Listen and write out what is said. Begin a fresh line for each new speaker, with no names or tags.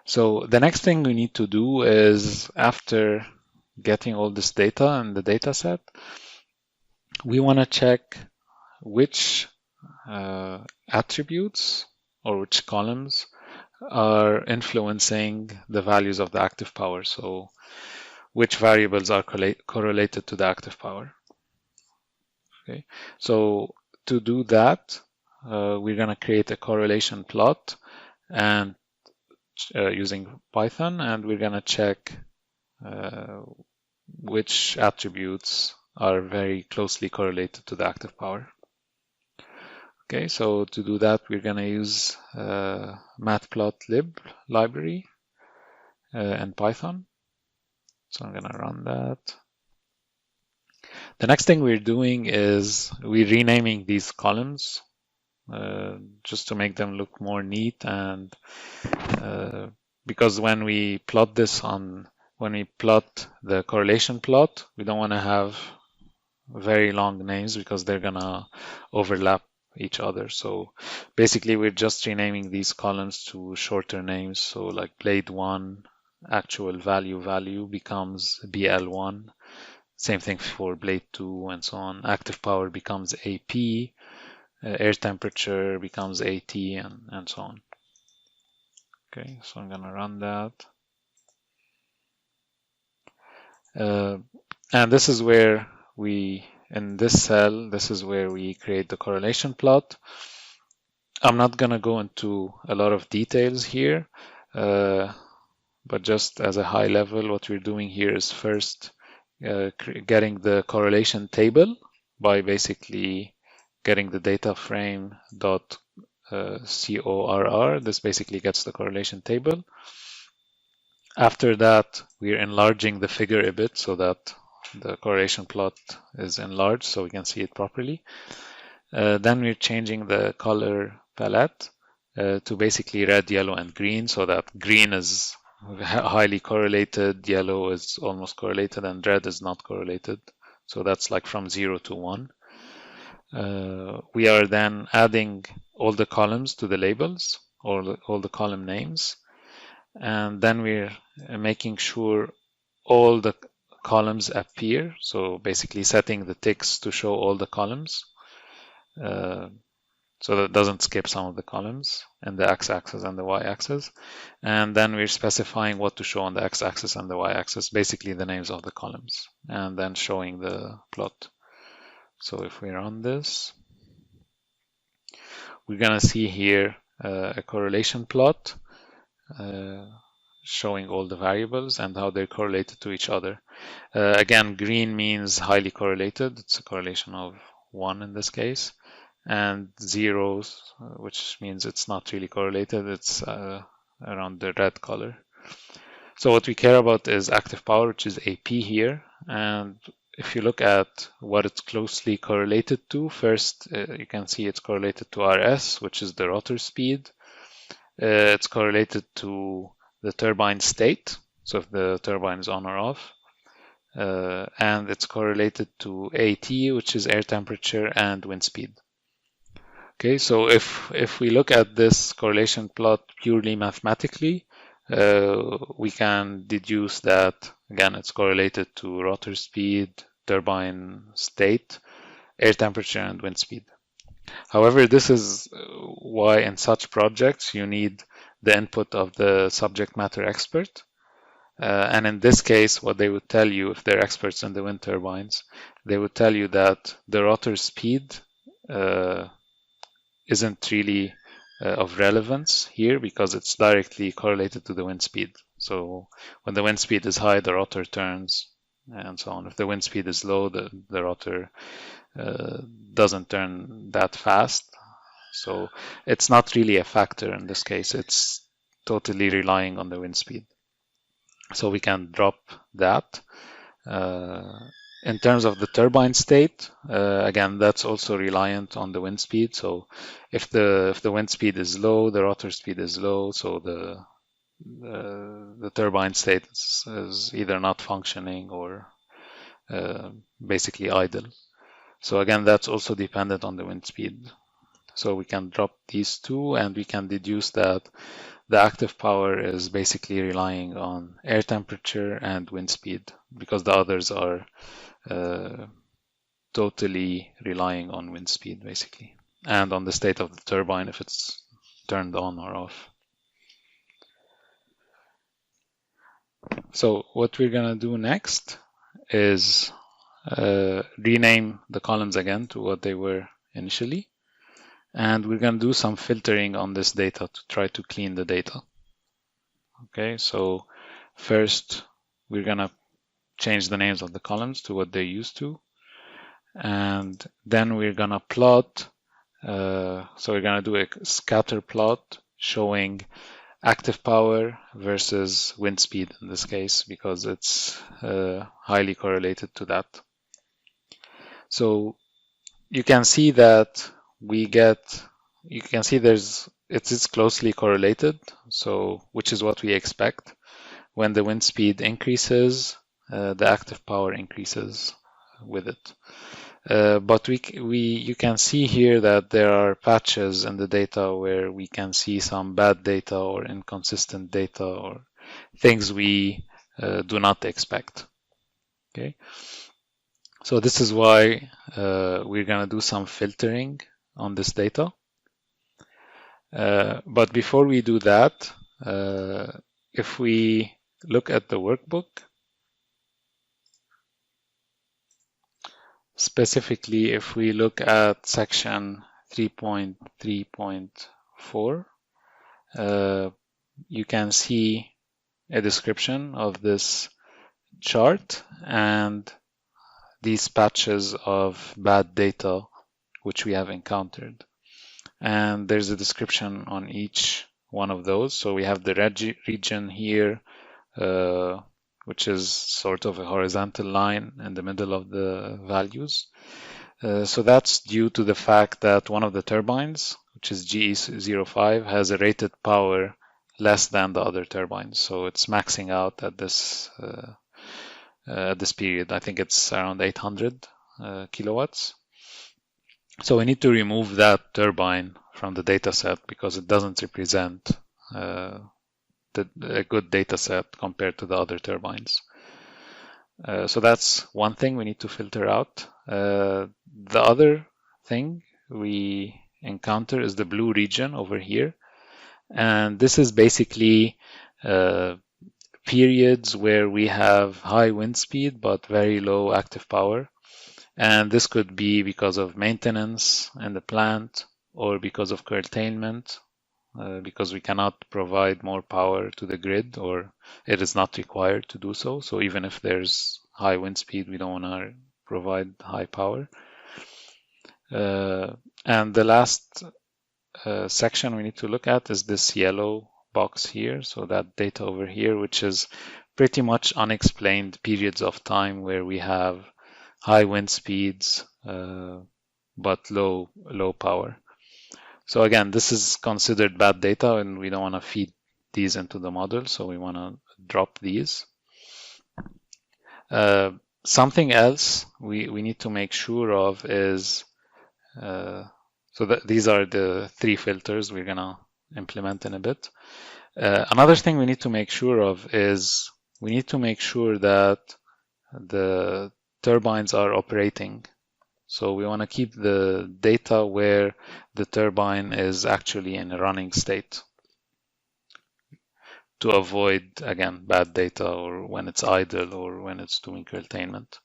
So the next thing we need to do is, after getting all this data in the data set, we want to check which attributes or which columns are influencing the values of the active power. So which variables are correlated to the active power. Okay, so to do that, we're going to create a correlation plot and using Python, and we're going to check which attributes are very closely correlated to the active power. Okay, so to do that, we're going to use matplotlib library and Python. So I'm going to run that. The next thing we're doing is we're renaming these columns just to make them look more neat, and because when we plot the correlation plot, we don't want to have very long names because they're gonna overlap each other. So basically we're just renaming these columns to shorter names. So like blade 1 actual value becomes BL1. Same thing for blade 2 and so on. Active power becomes AP. Air temperature becomes AT, and so on. Okay, so I'm gonna run that. And this is where in this cell, this is where we create the correlation plot. I'm not gonna go into a lot of details here, but just as a high level, what we're doing here is first getting the correlation table by basically getting the data frame dot CORR. This basically gets the correlation table. After that, we're enlarging the figure a bit so that the correlation plot is enlarged so we can see it properly. Then we're changing the color palette to basically red, yellow, and green, so that green is highly correlated, yellow is almost correlated, and red is not correlated. So that's like from 0 to 1. We are then adding all the columns to the labels, or all the column names. And then we're making sure all the columns appear. So basically setting the ticks to show all the columns. So that it doesn't skip some of the columns in the x-axis and the y-axis. And then we're specifying what to show on the x-axis and the y-axis, basically the names of the columns, and then showing the plot. So if we run this, we're going to see here a correlation plot showing all the variables and how they're correlated to each other. Again, green means highly correlated. It's a correlation of 1 in this case. And 0, which means it's not really correlated. It's around the red color. So what we care about is active power, which is AP here. And if you look at what it's closely correlated to, first you can see it's correlated to RS, which is the rotor speed. It's correlated to the turbine state, so if the turbine is on or off. And it's correlated to AT, which is air temperature, and wind speed. Okay, so if we look at this correlation plot purely mathematically, we can deduce that, again, it's correlated to rotor speed, turbine state, air temperature, and wind speed. However, this is why in such projects you need the input of the subject matter expert. And in this case, what they would tell you, if they're experts in the wind turbines, they would tell you that the rotor speed isn't really of relevance here because it's directly correlated to the wind speed. So when the wind speed is high, the rotor turns and so on. If the wind speed is low, the rotor doesn't turn that fast. So it's not really a factor in this case. It's totally relying on the wind speed. So we can drop that. In terms of the turbine state, again, that's also reliant on the wind speed. So if the wind speed is low, the rotor speed is low, so the turbine state is either not functioning or basically idle. So again, that's also dependent on the wind speed. So we can drop these two and we can deduce that the active power is basically relying on air temperature and wind speed, because the others are totally relying on wind speed basically, and on the state of the turbine if it's turned on or off. So what we're gonna do next is rename the columns again to what they were initially. And we're going to do some filtering on this data to try to clean the data. Okay, so first we're going to change the names of the columns to what they're used to. And then we're going to plot, so we're going to do a scatter plot showing active power versus wind speed in this case, because it's highly correlated to that. So you can see that it's closely correlated, so which is what we expect. When the wind speed increases, the active power increases with it. But you can see here that there are patches in the data where we can see some bad data or inconsistent data or things we do not expect. Okay. So this is why we're going to do some filtering on this data. But before we do that, if we look at the workbook, specifically if we look at section 3.3.4, you can see a description of this chart and these patches of bad data which we have encountered. And there's a description on each one of those. So we have the red region here, which is sort of a horizontal line in the middle of the values. So that's due to the fact that one of the turbines, which is GE05, has a rated power less than the other turbines. So it's maxing out at this period. I think it's around 800 kilowatts. So we need to remove that turbine from the data set because it doesn't represent a good data set compared to the other turbines. So that's one thing we need to filter out. The other thing we encounter is the blue region over here. And this is basically periods where we have high wind speed but very low active power. And this could be because of maintenance in the plant or because of curtailment, because we cannot provide more power to the grid or it is not required to do so. So even if there's high wind speed, we don't want to provide high power. And the last section we need to look at is this yellow box here. So that data over here, which is pretty much unexplained periods of time where we have high wind speeds, but low power. So again, this is considered bad data and we don't want to feed these into the model. So we want to drop these. Something else we need to make sure of is, these are the three filters we're going to implement in a bit. Another thing we need to make sure of is we need to make sure that the turbines are operating. So we want to keep the data where the turbine is actually in a running state to avoid, again, bad data or when it's idle or when it's doing curtailment.